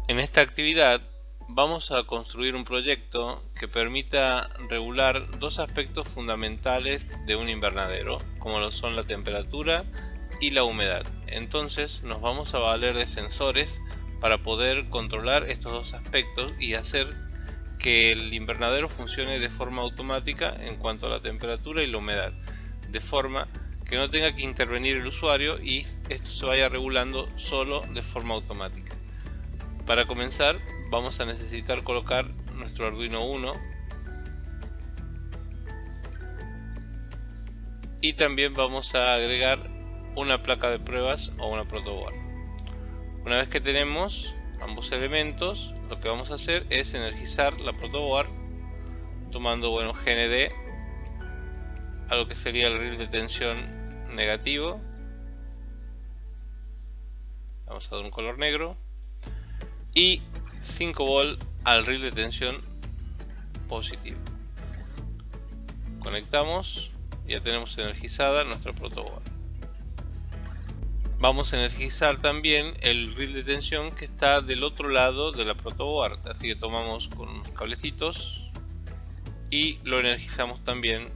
En esta actividad vamos a construir un proyecto que permita regular dos aspectos fundamentales de un invernadero, como lo son la temperatura y la humedad. Entonces nos vamos a valer de sensores para poder controlar estos dos aspectos y hacer que el invernadero funcione de forma automática en cuanto a la temperatura y la humedad, de forma que no tenga que intervenir el usuario y esto se vaya regulando solo de forma automática. Para comenzar vamos a necesitar colocar nuestro Arduino Uno y también vamos a agregar una placa de pruebas o una protoboard. Una vez que tenemos ambos elementos, lo que vamos a hacer es energizar la protoboard tomando GND a lo que sería el reel de tensión negativo. Vamos a dar un color negro y 5 volt al reel de tensión positivo. Conectamos, ya tenemos energizada nuestra protoboard. Vamos a energizar también el reel de tensión que está del otro lado de la protoboard, así que tomamos con unos cablecitos y lo energizamos también.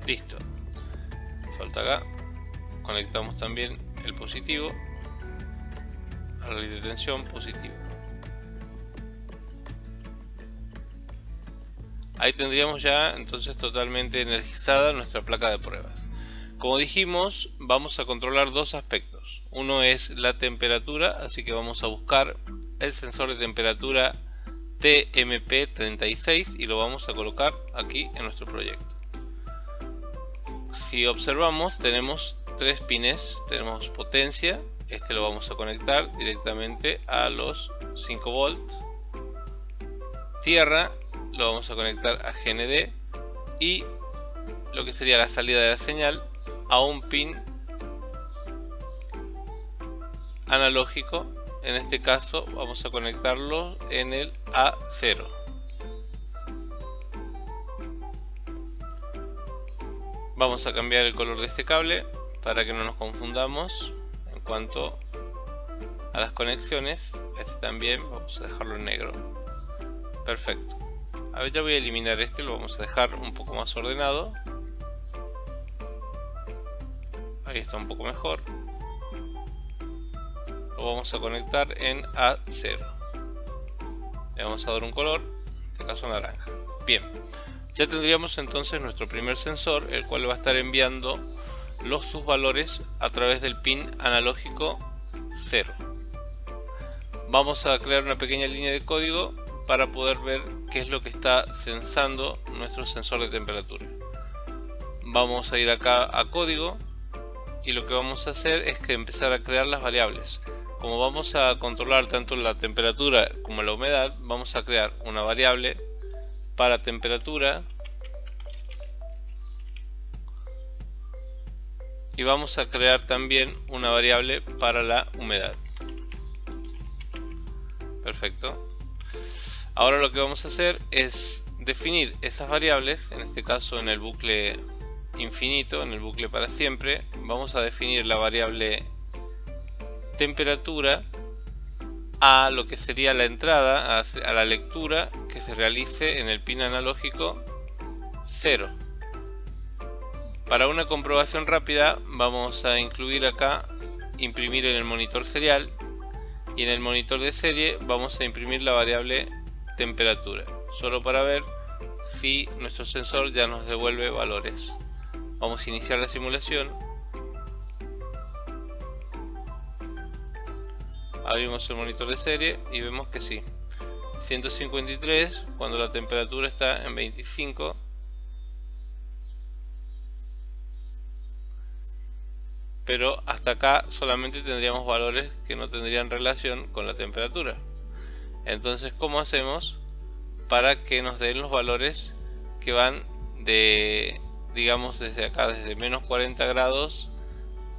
Listo, falta acá, conectamos también el positivo al reel de tensión positivo. Ahí tendríamos ya entonces totalmente energizada nuestra placa de pruebas. Como dijimos, vamos a controlar dos aspectos. Uno es la temperatura, así que vamos a buscar el sensor de temperatura TMP36 y lo vamos a colocar aquí en nuestro proyecto. Si observamos, tenemos tres pines. Tenemos potencia, este lo vamos a conectar directamente a los 5 volts. Tierra lo vamos a conectar a GND y lo que sería la salida de la señal a un pin analógico. En este caso vamos a conectarlo en el A0. Vamos a cambiar el color de este cable para que no nos confundamos en cuanto a las conexiones. Este también vamos a dejarlo en negro. Perfecto. A ver, ya voy a eliminar este, lo vamos a dejar un poco más ordenado. Ahí está un poco mejor. Lo vamos a conectar en A0. Le vamos a dar un color, en este caso naranja. Bien, ya tendríamos entonces nuestro primer sensor, el cual va a estar enviando sus valores a través del pin analógico 0. Vamos a crear una pequeña línea de código para poder ver qué es lo que está sensando nuestro sensor de temperatura. Vamos a ir acá a código y lo que vamos a hacer es que empezar a crear las variables. Como vamos a controlar tanto la temperatura como la humedad, vamos a crear una variable para temperatura y vamos a crear también una variable para la humedad. Perfecto. Ahora lo que vamos a hacer es definir esas variables, en este caso en el bucle infinito, en el bucle para siempre. Vamos a definir la variable temperatura a lo que sería la entrada, a la lectura que se realice en el pin analógico 0. Para una comprobación rápida vamos a incluir acá, imprimir en el monitor serial, y en el monitor de serie vamos a imprimir la variable temperatura, solo para ver si nuestro sensor ya nos devuelve valores. Vamos a iniciar la simulación. Abrimos el monitor de serie y vemos que sí, 153 cuando la temperatura está en 25. Pero hasta acá solamente tendríamos valores que no tendrían relación con la temperatura. Entonces, ¿cómo hacemos para que nos den los valores que van de, digamos, desde acá, desde menos 40 grados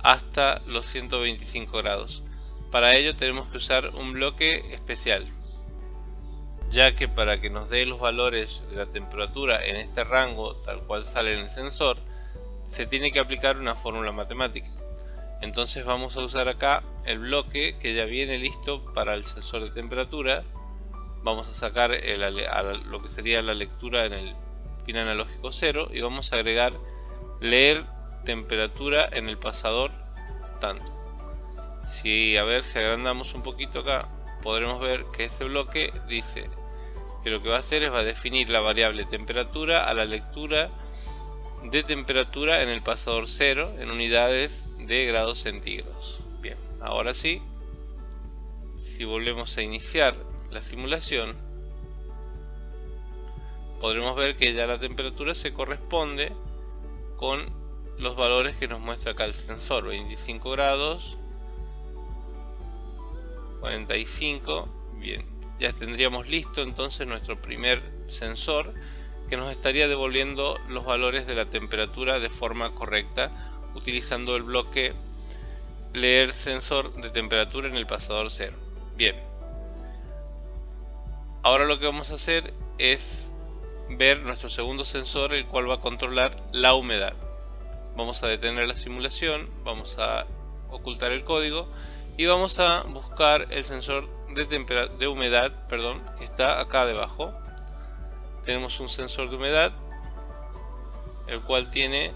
hasta los 125 grados? Para ello tenemos que usar un bloque especial, ya que para que nos dé los valores de la temperatura en este rango tal cual sale en el sensor, se tiene que aplicar una fórmula matemática. Entonces vamos a usar acá el bloque que ya viene listo para el sensor de temperatura. Vamos a sacar lo que sería la lectura en el pin analógico 0 y vamos a agregar leer temperatura en el pasador tanto. Si agrandamos un poquito acá, podremos ver que ese bloque dice que lo que va a hacer es va a definir la variable temperatura a la lectura de temperatura en el pasador 0 en unidades de grados centígrados. Bien, ahora sí, si volvemos a iniciar la simulación, podremos ver que ya la temperatura se corresponde con los valores que nos muestra acá el sensor: 25 grados, 45. Bien, ya tendríamos listo entonces nuestro primer sensor, que nos estaría devolviendo los valores de la temperatura de forma correcta utilizando el bloque leer sensor de temperatura en el pasador 0. Bien, ahora lo que vamos a hacer es ver nuestro segundo sensor, el cual va a controlar la humedad. Vamos a detener la simulación, vamos a ocultar el código y vamos a buscar el sensor de humedad, que está acá debajo. Tenemos un sensor de humedad, el cual tiene,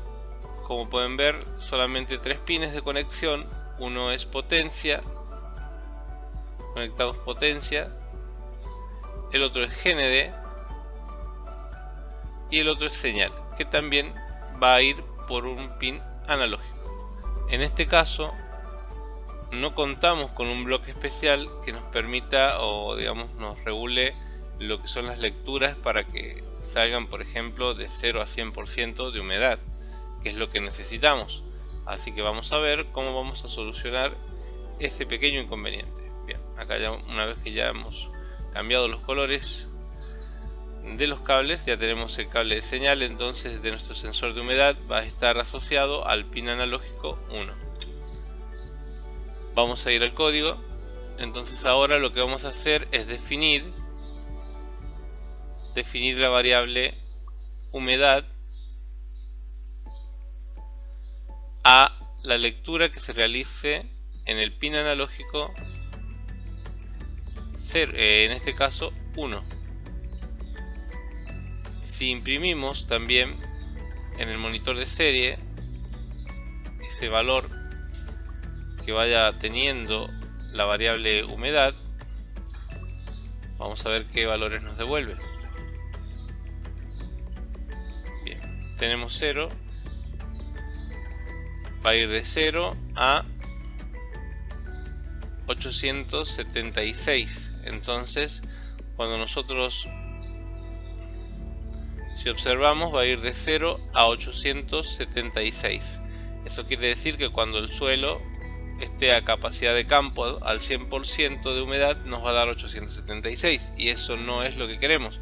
como pueden ver, solamente 3 pines de conexión. Uno es potencia, conectamos potencia, el otro es GND y el otro es señal, que también va a ir por un pin analógico. En este caso no contamos con un bloque especial que nos permita, o digamos nos regule lo que son las lecturas para que salgan, por ejemplo, de 0 a 100% de humedad, que es lo que necesitamos. Así que vamos a ver cómo vamos a solucionar ese pequeño inconveniente. Bien, acá ya, una vez que ya hemos cambiado los colores de los cables, ya tenemos el cable de señal, entonces de nuestro sensor de humedad va a estar asociado al pin analógico 1. Vamos a ir al código. Entonces ahora lo que vamos a hacer es definir la variable humedad a la lectura que se realice en el pin analógico 0, en este caso 1. Si imprimimos también en el monitor de serie ese valor que vaya teniendo la variable humedad, vamos a ver qué valores nos devuelve. Bien, tenemos 0, va a ir de 0 a 876. Entonces, cuando nosotros, si observamos, va a ir de 0 a 876. Eso quiere decir que cuando el suelo esté a capacidad de campo al 100% de humedad nos va a dar 876, y eso no es lo que queremos.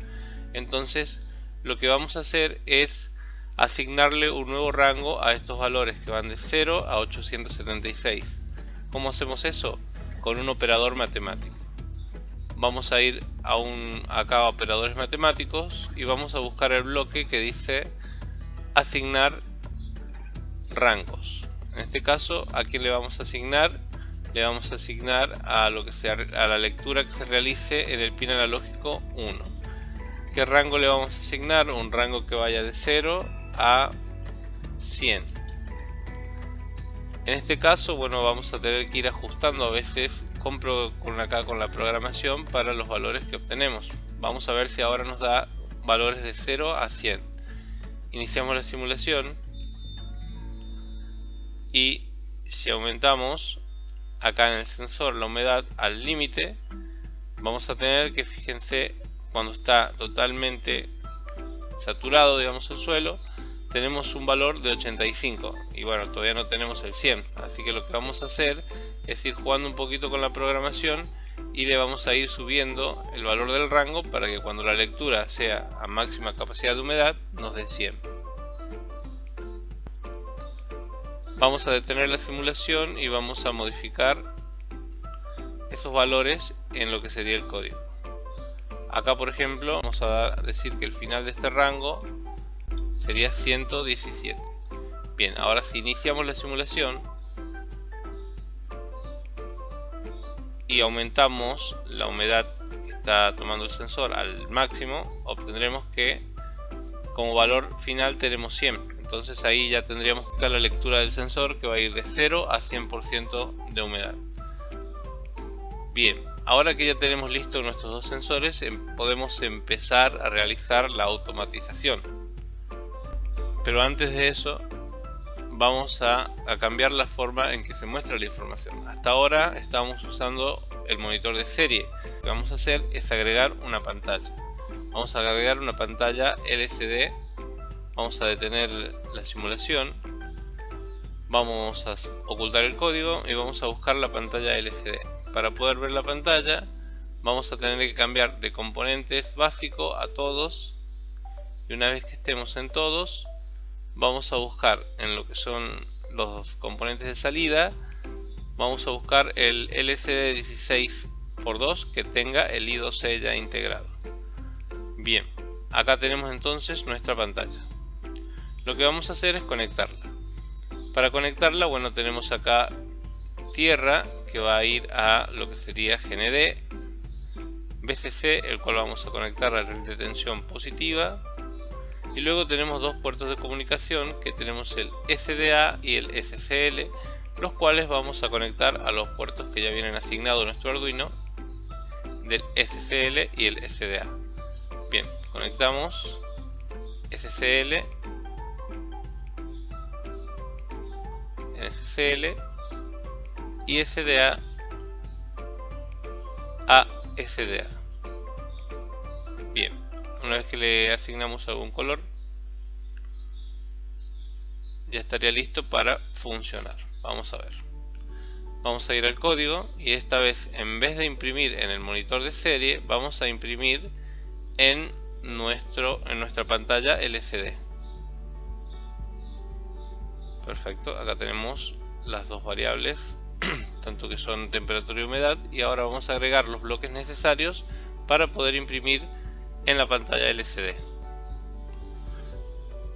Entonces lo que vamos a hacer es asignarle un nuevo rango a estos valores que van de 0 a 876. ¿Cómo hacemos eso? Con un operador matemático. Vamos a ir acá a operadores matemáticos y vamos a buscar el bloque que dice asignar rangos. En este caso, ¿a quién le vamos a asignar? Le vamos a asignar a la lectura que se realice en el pin analógico 1. ¿Qué rango le vamos a asignar? Un rango que vaya de 0 a 100. En este caso, bueno, vamos a tener que ir ajustando a veces con la programación para los valores que obtenemos. Vamos a ver si ahora nos da valores de 0 a 100. Iniciamos la simulación y si aumentamos acá en el sensor la humedad al límite, vamos a tener que, fíjense, cuando está totalmente saturado, digamos, el suelo, tenemos un valor de 85 y bueno, todavía no tenemos el 100, así que lo que vamos a hacer es ir jugando un poquito con la programación y le vamos a ir subiendo el valor del rango para que cuando la lectura sea a máxima capacidad de humedad nos dé 100. Vamos a detener la simulación y vamos a modificar esos valores en lo que sería el código. Acá, por ejemplo, vamos a decir que el final de este rango sería 117. Bien, ahora si iniciamos la simulación y aumentamos la humedad que está tomando el sensor al máximo, obtendremos que como valor final tenemos 100. Entonces ahí ya tendríamos que dar la lectura del sensor, que va a ir de 0 a 100% de humedad. Bien, ahora que ya tenemos listos nuestros dos sensores, podemos empezar a realizar la automatización. Pero antes de eso vamos a cambiar la forma en que se muestra la información. Hasta ahora estábamos usando el monitor de serie. Lo que vamos a hacer es agregar una pantalla. Vamos a agregar una pantalla LCD. Vamos a detener la simulación. Vamos a ocultar el código y vamos a buscar la pantalla LCD. Para poder ver la pantalla vamos a tener que cambiar de componentes básico a todos. Y una vez que estemos en todos, vamos a buscar en lo que son los componentes de salida, vamos a buscar el LCD 16x2 que tenga el I2C ya integrado. Bien, acá tenemos entonces nuestra pantalla. Lo que vamos a hacer es conectarla. Para conectarla, bueno, tenemos acá tierra que va a ir a lo que sería GND, VCC, el cual vamos a conectar a la red de tensión positiva. Y luego tenemos dos puertos de comunicación, que tenemos el SDA y el SCL, los cuales vamos a conectar a los puertos que ya vienen asignados a nuestro Arduino del SCL y el SDA. Bien, conectamos SCL, SCL y SDA a SDA. Bien, una vez que le asignamos algún color, ya estaría listo para funcionar. Vamos a ver. Vamos a ir al código y esta vez, en vez de imprimir en el monitor de serie, vamos a imprimir en nuestra pantalla LCD. Perfecto, acá tenemos las dos variables, tanto que son temperatura y humedad, y ahora vamos a agregar los bloques necesarios para poder imprimir en la pantalla LCD.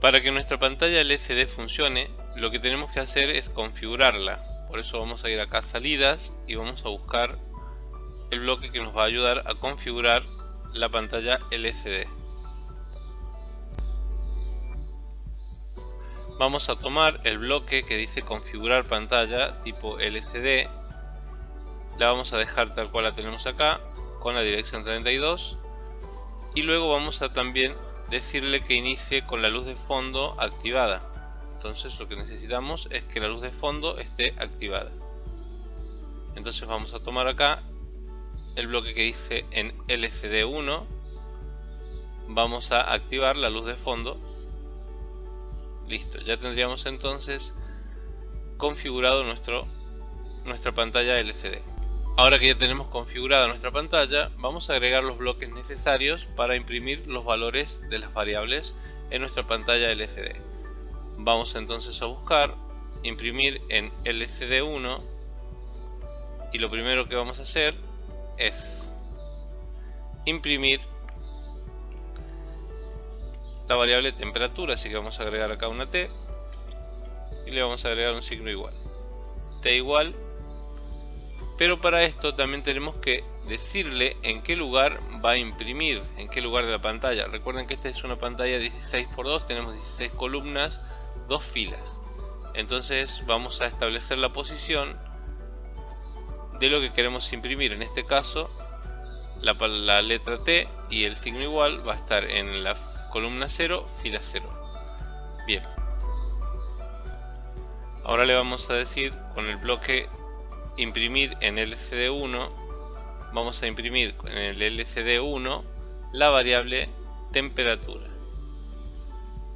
Para que nuestra pantalla LCD funcione, lo que tenemos que hacer es configurarla. Por eso vamos a ir acá a salidas y vamos a buscar el bloque que nos va a ayudar a configurar la pantalla LCD. Vamos a tomar el bloque que dice configurar pantalla tipo LCD, la vamos a dejar tal cual la tenemos acá con la dirección 32 y luego vamos a también decirle que inicie con la luz de fondo activada. Entonces lo que necesitamos es que la luz de fondo esté activada. Entonces vamos a tomar acá el bloque que dice en LCD1, vamos a activar la luz de fondo. Listo, ya tendríamos entonces configurado nuestra pantalla LCD. Ahora que ya tenemos configurada nuestra pantalla, vamos a agregar los bloques necesarios para imprimir los valores de las variables en nuestra pantalla LCD. Vamos entonces a buscar imprimir en LCD1 y lo primero que vamos a hacer es imprimir la variable temperatura, así que vamos a agregar acá una T y le vamos a agregar un signo igual, T igual. Pero para esto también tenemos que decirle en qué lugar va a imprimir, en qué lugar de la pantalla. Recuerden que esta es una pantalla 16x2, tenemos 16 columnas, 2 filas. Entonces vamos a establecer la posición de lo que queremos imprimir. En este caso la letra T y el signo igual va a estar en la columna 0, fila 0. Bien. Ahora le vamos a decir con el bloque imprimir en LCD1, vamos a imprimir en el LCD1 la variable temperatura.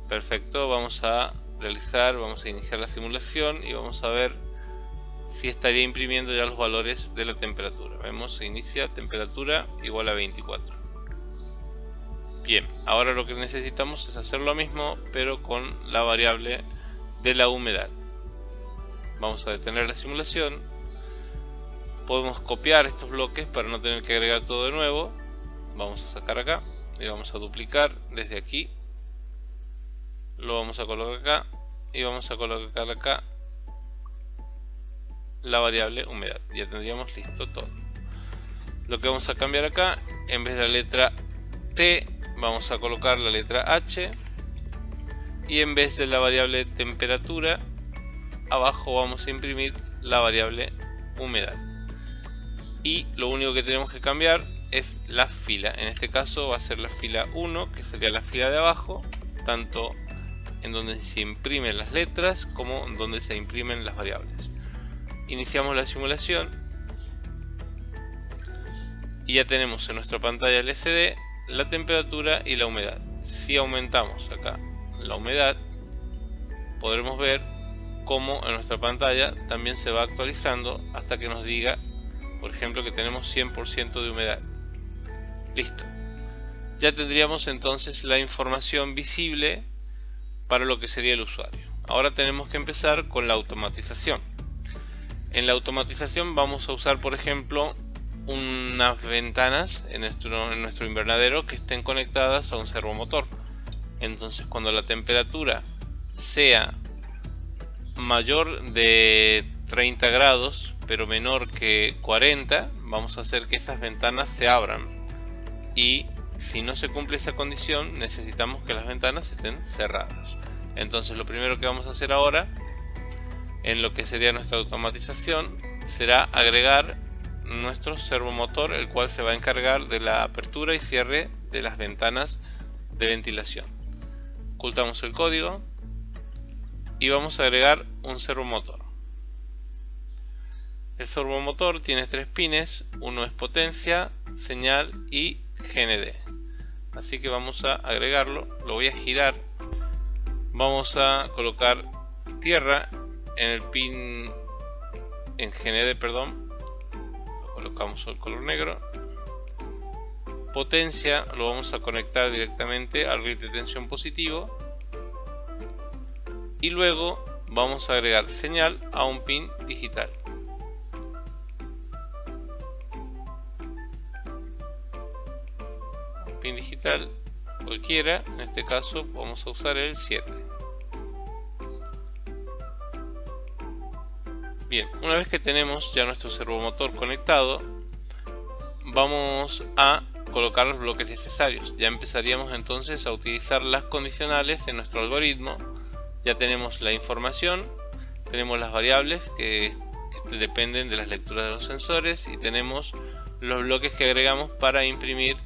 Perfecto, vamos a iniciar la simulación y vamos a ver si estaría imprimiendo ya los valores de la temperatura. Vemos, se inicia temperatura igual a 24. Bien, ahora lo que necesitamos es hacer lo mismo pero con la variable de la humedad. Vamos a detener la simulación. Podemos copiar estos bloques para no tener que agregar todo de nuevo. Vamos a sacar acá y vamos a duplicar desde aquí. Lo vamos a colocar acá y vamos a colocar acá la variable humedad. Ya tendríamos listo todo. Lo que vamos a cambiar acá, en vez de la letra T vamos a colocar la letra H, y en vez de la variable temperatura abajo vamos a imprimir la variable humedad. Y lo único que tenemos que cambiar es la fila. En este caso va a ser la fila 1, que sería la fila de abajo, tanto en donde se imprimen las letras como en donde se imprimen las variables. Iniciamos la simulación y ya tenemos en nuestra pantalla LCD la temperatura y la humedad. Si aumentamos acá la humedad, podremos ver cómo en nuestra pantalla también se va actualizando hasta que nos diga, por ejemplo, que tenemos 100% de humedad. Listo. Ya tendríamos entonces la información visible para lo que sería el usuario. Ahora tenemos que empezar con la automatización. En la automatización vamos a usar, por ejemplo, unas ventanas en nuestro invernadero que estén conectadas a un servomotor. Entonces, cuando la temperatura sea mayor de 30 grados pero menor que 40, vamos a hacer que esas ventanas se abran, y si no se cumple esa condición necesitamos que las ventanas estén cerradas. Entonces lo primero que vamos a hacer ahora en lo que sería nuestra automatización será agregar nuestro servomotor, el cual se va a encargar de la apertura y cierre de las ventanas de ventilación. Ocultamos el código y vamos a agregar un servomotor. El servomotor tiene 3 pines, uno es potencia, señal y GND. Así que vamos a agregarlo, lo voy a girar. Vamos a colocar tierra en el pin en GND, perdón. Lo colocamos el color negro. Potencia lo vamos a conectar directamente al RIT de tensión positivo. Y luego vamos a agregar señal a un pin digital. Pin digital cualquiera, en este caso vamos a usar el 7. Bien, una vez que tenemos ya nuestro servomotor conectado, vamos a colocar los bloques necesarios. Ya empezaríamos entonces a utilizar las condicionales en nuestro algoritmo. Ya tenemos la información, tenemos las variables que dependen de las lecturas de los sensores, y tenemos los bloques que agregamos para imprimir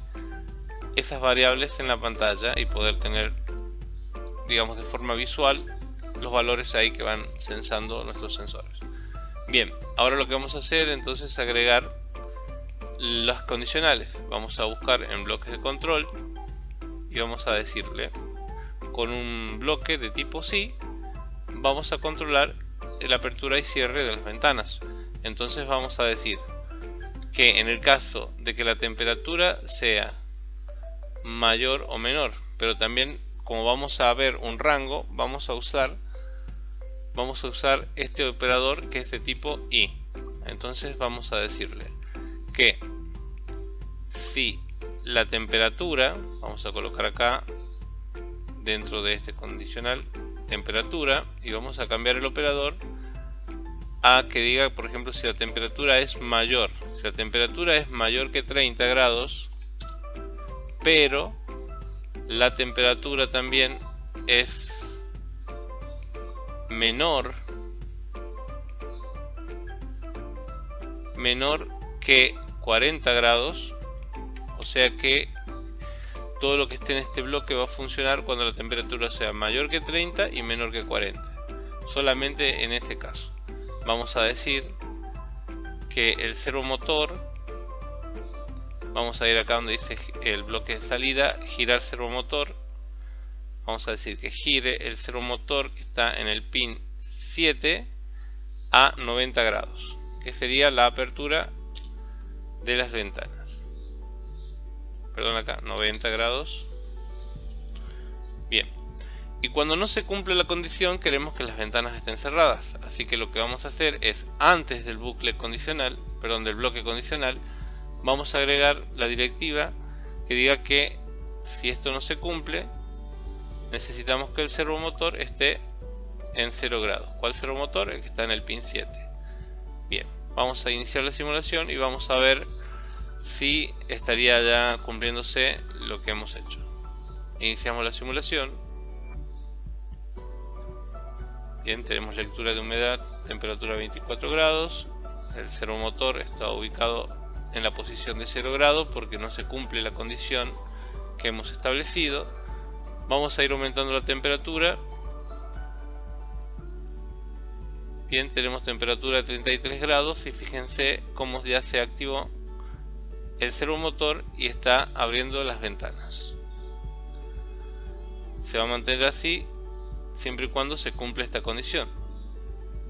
esas variables en la pantalla y poder tener, digamos, de forma visual los valores ahí que van sensando nuestros sensores. Bien, ahora lo que vamos a hacer entonces es agregar las condicionales. Vamos a buscar en bloques de control y vamos a decirle, con un bloque de tipo sí vamos a controlar la apertura y cierre de las ventanas. Entonces vamos a decir que en el caso de que la temperatura sea mayor o menor, pero también como vamos a ver un rango, vamos a usar este operador que es de tipo i. Entonces vamos a decirle que si la temperatura, vamos a colocar acá dentro de este condicional temperatura, y vamos a cambiar el operador a que diga, por ejemplo, si la temperatura es mayor. Si la temperatura es mayor que 30 grados, pero la temperatura también es menor que 40 grados, o sea que todo lo que esté en este bloque va a funcionar cuando la temperatura sea mayor que 30 y menor que 40. Solamente en este caso vamos a decir que el servomotor, vamos a ir acá donde dice el bloque de salida, girar servomotor. Vamos a decir que gire el servomotor que está en el pin 7 a 90 grados, que sería la apertura de las ventanas. Perdón, acá 90 grados. Bien, y cuando no se cumple la condición queremos que las ventanas estén cerradas, así que lo que vamos a hacer es, antes del bucle condicional, perdón, del bloque condicional, vamos a agregar la directiva que diga que si esto no se cumple, necesitamos que el servomotor esté en 0 grados. ¿Cuál servomotor? El que está en el pin 7. Bien, vamos a iniciar la simulación y vamos a ver si estaría ya cumpliéndose lo que hemos hecho. Iniciamos la simulación. Bien, tenemos lectura de humedad, temperatura 24 grados. El servomotor está ubicado en la posición de 0 grados porque no se cumple la condición que hemos establecido. Vamos a ir aumentando la temperatura. Bien, tenemos temperatura de 33 grados y fíjense cómo ya se activó el servomotor y está abriendo las ventanas. Se va a mantener así siempre y cuando se cumpla esta condición.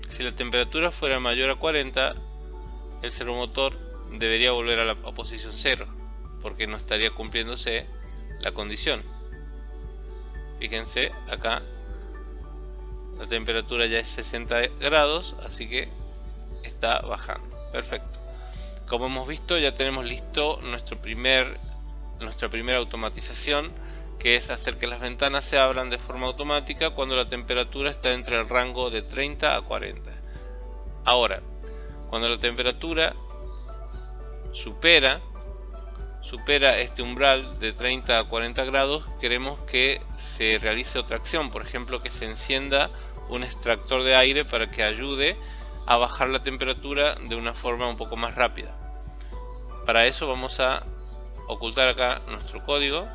Si la temperatura fuera mayor a 40, el servomotor debería volver a la posición 0 porque no estaría cumpliéndose la condición. Fíjense acá, la temperatura ya es 60 grados, así que está bajando. Perfecto. Como hemos visto, ya tenemos listo nuestra primera automatización, que es hacer que las ventanas se abran de forma automática cuando la temperatura está entre el rango de 30 a 40. Ahora, cuando la temperatura supera este umbral de 30 a 40 grados, queremos que se realice otra acción, por ejemplo que se encienda un extractor de aire para que ayude a bajar la temperatura de una forma un poco más rápida. Para eso vamos a ocultar acá nuestro código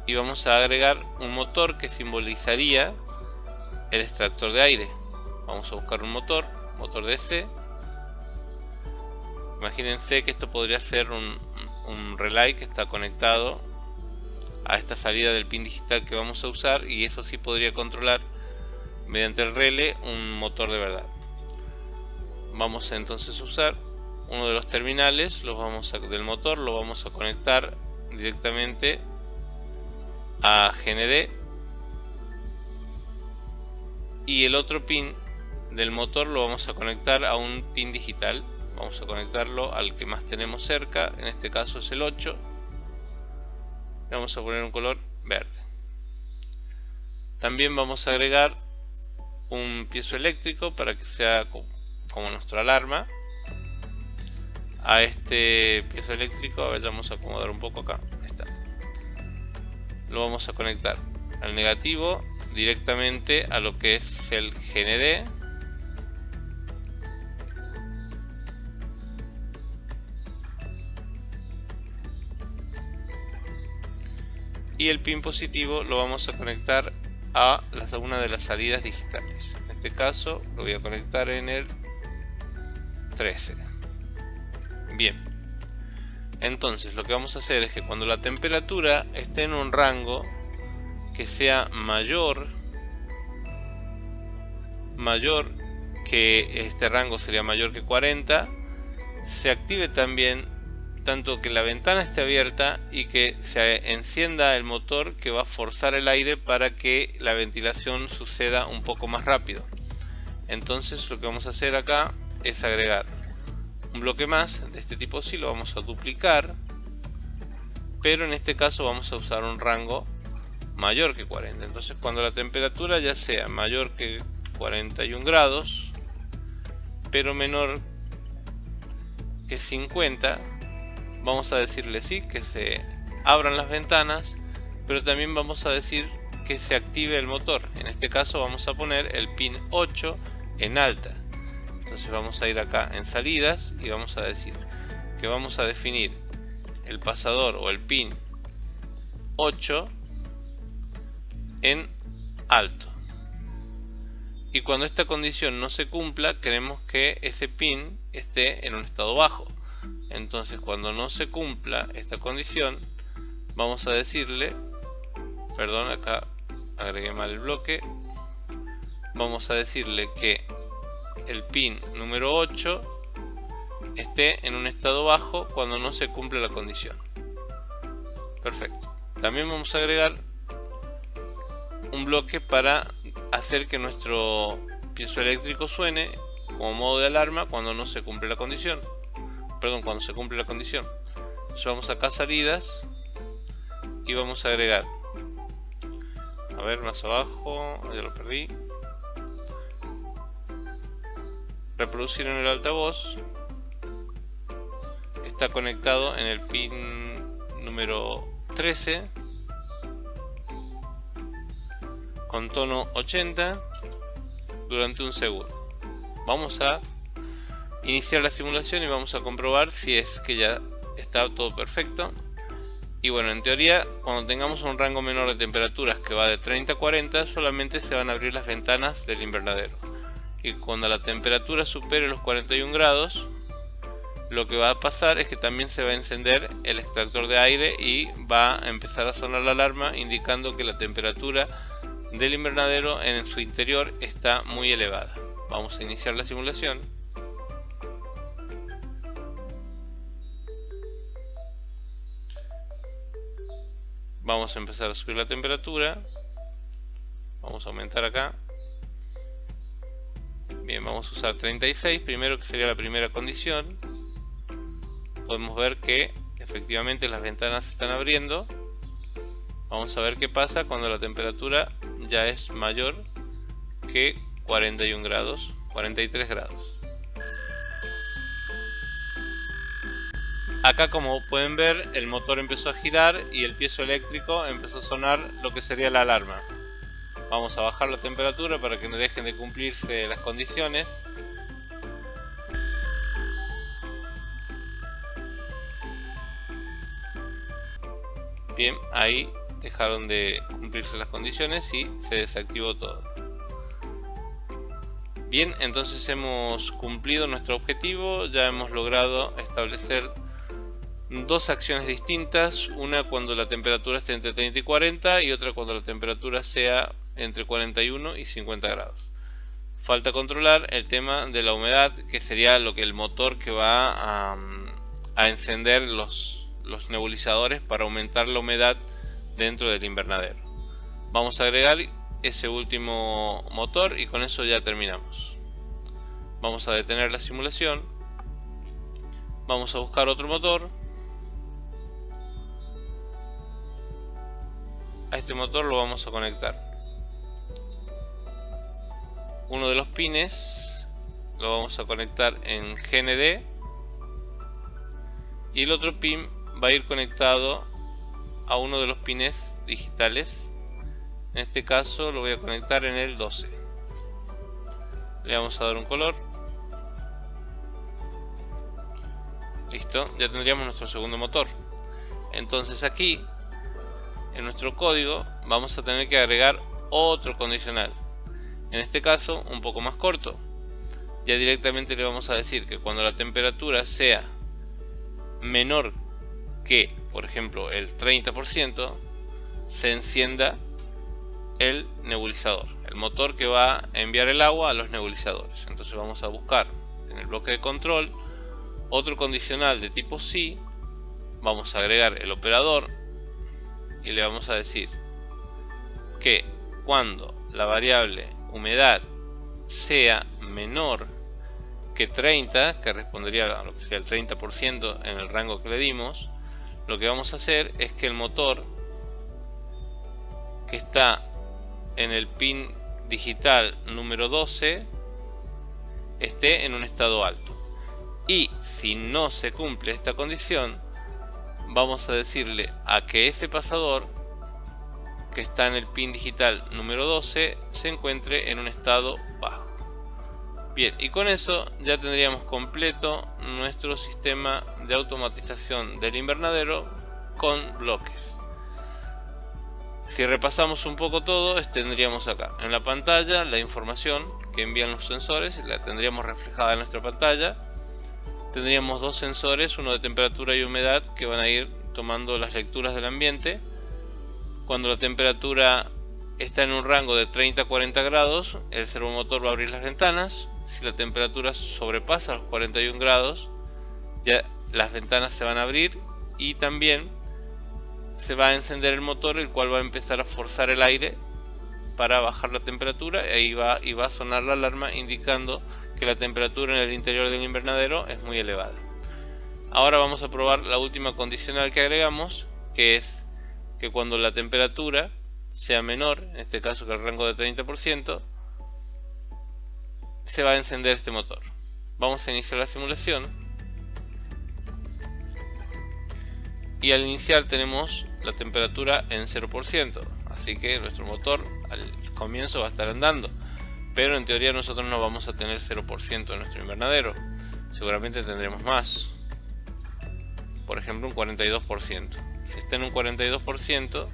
y vamos a agregar un motor que simbolizaría el extractor de aire. Vamos a buscar un motor DC. Imagínense que esto podría ser un relay que está conectado a esta salida del pin digital que vamos a usar, y eso sí podría controlar mediante el relé un motor de verdad. Vamos entonces a usar uno de los terminales del motor, lo vamos a conectar directamente a GND, y el otro pin del motor lo vamos a conectar a un pin digital. Vamos a conectarlo al que más tenemos cerca, en este caso es el 8. Le vamos a poner un color verde. También vamos a agregar un piezoeléctrico para que sea como nuestra alarma. A este piezoeléctrico, a ver, vamos a acomodar un poco acá. Ahí está. Lo vamos a conectar al negativo directamente a lo que es el GND. Y el pin positivo lo vamos a conectar a una de las salidas digitales. En este caso lo voy a conectar en el 13. Bien, entonces lo que vamos a hacer es que cuando la temperatura esté en un rango que sea mayor que este rango, sería mayor que 40, se active también tanto que la ventana esté abierta y que se encienda el motor que va a forzar el aire para que la ventilación suceda un poco más rápido. Entonces lo que vamos a hacer acá es agregar un bloque más de este tipo. Sí, lo vamos a duplicar, pero en este caso vamos a usar un rango mayor que 40. Entonces cuando la temperatura ya sea mayor que 41 grados pero menor que 50, vamos a decirle sí, que se abran las ventanas, pero también vamos a decir que se active el motor. En este caso vamos a poner el pin 8 en alta. Entonces vamos a ir acá en salidas y vamos a decir que vamos a definir el pasador o el pin 8 en alto. Y cuando esta condición no se cumpla, queremos que ese pin esté en un estado bajo. Entonces cuando no se cumpla esta condición, vamos a decirle, perdón, acá agregué mal el bloque, vamos a decirle que el pin número 8 esté en un estado bajo cuando no se cumple la condición. Perfecto. También vamos a agregar un bloque para hacer que nuestro piezoeléctrico suene como modo de alarma cuando no se cumple la condición. Perdón, cuando se cumple la condición. Entonces vamos acá a salidas y vamos a agregar A ver, más abajo, ya lo perdí. Reproducir en el altavoz, que está conectado en el pin número 13 con tono 80 durante un segundo. Vamos a iniciar la simulación y vamos a comprobar si es que ya está todo perfecto. Y bueno, en teoría, cuando tengamos un rango menor de temperaturas que va de 30 a 40, solamente se van a abrir las ventanas del invernadero. Y cuando la temperatura supere los 41 grados, lo que va a pasar es que también se va a encender el extractor de aire y va a empezar a sonar la alarma indicando que la temperatura del invernadero en su interior está muy elevada. Vamos a iniciar la simulación. Vamos a empezar a subir la temperatura. Vamos a aumentar acá. Bien, vamos a usar 36 primero, que sería la primera condición. Podemos ver que efectivamente las ventanas se están abriendo. Vamos a ver qué pasa cuando la temperatura ya es mayor que 41 grados, 43 grados. Acá, como pueden ver, el motor empezó a girar y el piezo eléctrico empezó a sonar lo que sería la alarma. Vamos a bajar la temperatura para que no dejen de cumplirse las condiciones. Bien, ahí dejaron de cumplirse las condiciones y se desactivó todo. Bien, entonces hemos cumplido nuestro objetivo. Ya hemos logrado establecer dos acciones distintas, una cuando la temperatura esté entre 30 y 40 y otra cuando la temperatura sea entre 41 y 50 grados. Falta controlar el tema de la humedad, que sería lo que el motor que va a encender los nebulizadores para aumentar la humedad dentro del invernadero. Vamos a agregar ese último motor y con eso ya terminamos. Vamos a detener la simulación. Vamos a buscar otro motor. A este motor lo vamos a conectar. Uno de los pines lo vamos a conectar en GND y el otro pin va a ir conectado a uno de los pines digitales. En este caso lo voy a conectar en el 12. Le vamos a dar un color. Listo, ya tendríamos nuestro segundo motor. Entonces aquí en nuestro código vamos a tener que agregar otro condicional, en este caso un poco más corto. Ya directamente le vamos a decir que cuando la temperatura sea menor que, por ejemplo, el 30%, se encienda el nebulizador, el motor que va a enviar el agua a los nebulizadores. Entonces vamos a buscar en el bloque de control otro condicional de tipo sí. Vamos a agregar el operador y le vamos a decir que cuando la variable humedad sea menor que 30, que respondería a lo que sería el 30% en el rango que le dimos, lo que vamos a hacer es que el motor que está en el pin digital número 12 esté en un estado alto. Y si no se cumple esta condición, vamos a decirle a que ese pasador que está en el pin digital número 12 se encuentre en un estado bajo. Bien, y con eso ya tendríamos completo nuestro sistema de automatización del invernadero con bloques. Si repasamos un poco todo, tendríamos acá en la pantalla la información que envían los sensores, la tendríamos reflejada en nuestra pantalla. Tendríamos dos sensores, uno de temperatura y humedad, que van a ir tomando las lecturas del ambiente. Cuando la temperatura está en un rango de 30 a 40 grados, el servomotor va a abrir las ventanas. Si la temperatura sobrepasa los 41 grados, ya las ventanas se van a abrir y también se va a encender el motor, el cual va a empezar a forzar el aire para bajar la temperatura, y ahí va a sonar la alarma indicando que la temperatura en el interior del invernadero es muy elevada. Ahora vamos a probar la última condicional que agregamos, que es que cuando la temperatura sea menor, en este caso que el rango de 30%, se va a encender este motor. Vamos a iniciar la simulación y al iniciar tenemos la temperatura en 0%, así que nuestro motor al comienzo va a estar andando, pero en teoría nosotros no vamos a tener 0% en nuestro invernadero, seguramente tendremos más, por ejemplo un 42%. Si está en un 42%,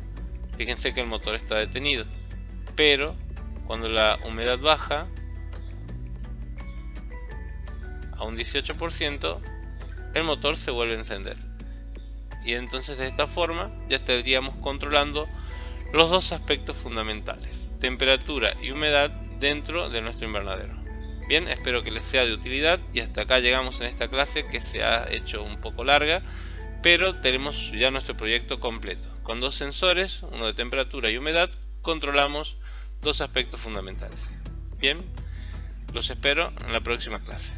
fíjense que el motor está detenido, pero cuando la humedad baja a un 18%, el motor se vuelve a encender. Y entonces de esta forma ya estaríamos controlando los dos aspectos fundamentales, temperatura y humedad dentro de nuestro invernadero. Bien, espero que les sea de utilidad y hasta acá llegamos en esta clase que se ha hecho un poco larga, pero tenemos ya nuestro proyecto completo. Con dos sensores, uno de temperatura y humedad, controlamos dos aspectos fundamentales. Bien, los espero en la próxima clase.